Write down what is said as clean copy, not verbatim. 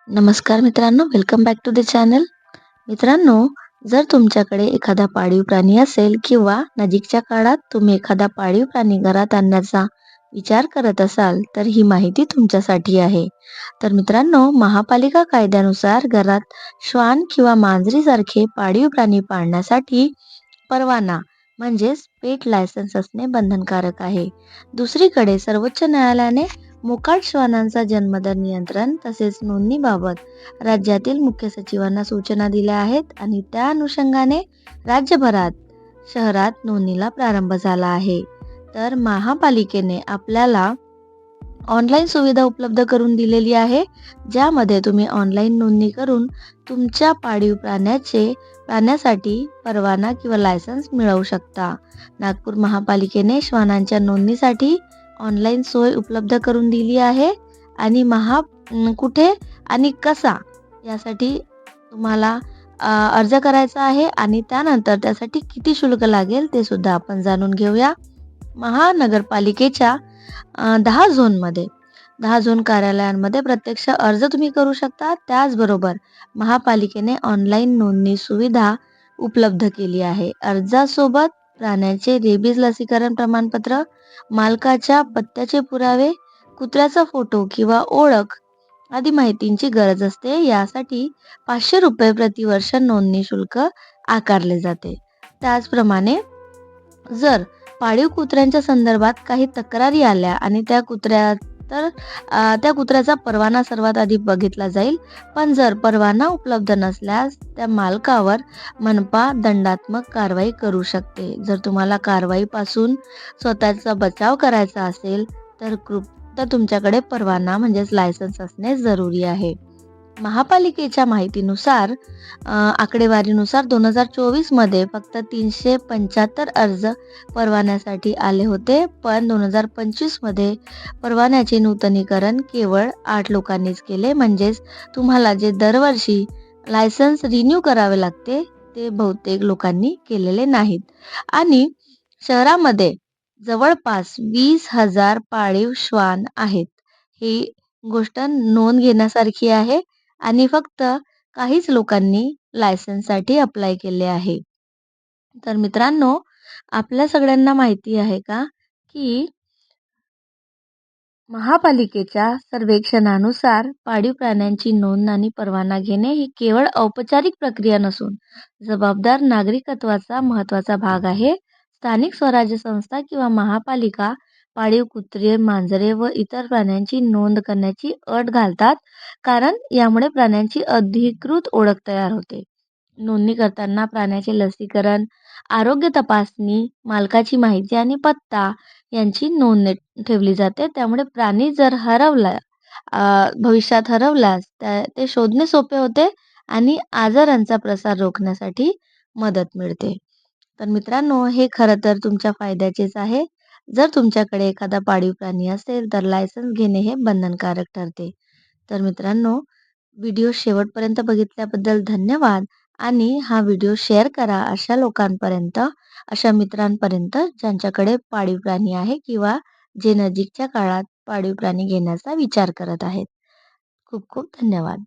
नमस्कार मित्रांनो, welcome back to the channel. मित्रांनो, जर तुमच्याकडे एखादा पाळीव प्राणी असेल किंवा नजीकच्या काळात तुम्ही एखादा पाळीव प्राणी घरात आणण्याचा विचार करत असाल, तर ही माहिती तुमच्यासाठी आहे. तर मित्रांनो, महापालिका कायद्यानुसार घरात श्वान किंवा मांजरीसारखे पाळीव प्राणी पाळण्यासाठी परवाना म्हणजेच पेट लायसन्स असणे बंधनकारक आहे. दुसरीकडे सर्वोच्च न्यायालयाने मोकाट श्वानांचा जन्मदर नियंत्रण तसेच नोंदणीबाबत राज्यातील मुख्य सचिवांना सूचना दिल्या आहेत आणि त्या अनुषंगाने राज्यभरात शहरात नोंदणीला प्रारंभ झाला आहे. तर महापालिकेने आपल्याला ऑनलाईन सुविधा उपलब्ध करून दिलेली आहे, ज्यामध्ये तुम्ही ऑनलाईन नोंदणी करून तुमच्या पाळीव प्राण्यासाठी परवाना किंवा लायसन्स मिळवू शकता. नागपूर महापालिकेने श्वानांच्या नोंदणीसाठी ऑनलाईन सोय उपलब्ध करून दिली आहे आणि कुठे आणि कसा यासाठी तुम्हाला अर्ज करायचा आहे आणि त्यानंतर त्यासाठी किती शुल्क लागेल ते सुद्धा आपण जाणून घेऊया. महानगरपालिकेच्या 10 झोन कार्यालयांमध्ये प्रत्यक्ष अर्ज तुम्ही करू शकता. त्याचबरोबर महापालिकेने ऑनलाईन नोंदणी सुविधा उपलब्ध केली आहे. अर्जासोबत प्राण्याचे रेबीज लसीकरण प्रमाणपत्र, मालकाच्या पत्त्याचे पुरावे, कुत्र्याचा फोटो किंवा ओळख आदी माहितींची गरज असते. यासाठी ₹500 प्रतिवर्ष नोंदणी शुल्क आकारले जाते. त्याचप्रमाणे जर पाळीव कुत्र्यांच्या संदर्भात काही तक्रारी आल्या आणि त्या कुत्र्याचा परवाना सर्वात आधी बघितला जाईल. पण जर परवाना उपलब्ध नसल्यास त्या मालकावर मनपा दंडात्मक कारवाई करू शकते. जर तुम्हाला कारवाईपासून स्वतःचा बचाव करायचा असेल तर तुमच्याकडे परवाना म्हणजेच लायसन्स असणे जरुरी आहे. महापालिकेच्या माहितीनुसार आकडेवारीनुसार 2024 मध्ये फक्त 375 अर्ज परवान्यासाठी आले होते. पण 2025 मध्ये परवान्याचे नूतनीकरण केवळ 8 लोकांनीच केले. म्हणजेच तुम्हाला जे दरवर्षी लायसन्स रिन्यू करावे लागते ते बहुतेक लोकांनी केलेले नाहीत. आणि शहरामध्ये जवळपास 20,000 पाळीव श्वान आहेत. ही गोष्ट नोंद घेण्यासारखी आहे आणि फक्त काहीच लोकांनी लायसन्ससाठी अप्लाय केले आहे. तर मित्रांनो, आपल्या सगळ्यांना माहिती आहे का की महापालिकेच्या सर्वेक्षणानुसार पाळीव प्राण्यांची नोंद आणि परवाना घेणे ही केवळ औपचारिक प्रक्रिया नसून जबाबदार नागरिकत्वाचा महत्त्वाचा भाग आहे. स्थानिक स्वराज्य संस्था किंवा महापालिका पाळीव कुत्रे, मांजरे व इतर प्राण्यांची नोंद करण्याची अट घालतात, कारण यामुळे प्राण्यांची अधिकृत ओळख तयार होते. नोंदणी करताना प्राण्याचे लसीकरण, आरोग्य तपासणी, मालकाची माहिती आणि पत्ता यांची नोंद ठेवली जाते. त्यामुळे प्राणी जर भविष्यात हरवल्यास ते शोधणे सोपे होते आणि आजारांचा प्रसार रोखण्यासाठी मदत मिळते. तर मित्रांनो, हे खरं तर तुमच्या फायद्याचेच आहे. जर तुमच्याकडे एखादा पाळीव प्राणी असेल तर लायसन्स घेणे हे बंधनकारक ठरते. तर मित्रांनो, व्हिडिओ शेवटपर्यंत बघितल्याबद्दल धन्यवाद आणि हा व्हिडिओ शेअर करा अशा मित्रांपर्यंत ज्यांच्याकडे पाळीव प्राणी आहे किंवा जे नजीकच्या काळात पाळीव प्राणी घेण्याचा विचार करत आहेत. खूप खूप धन्यवाद.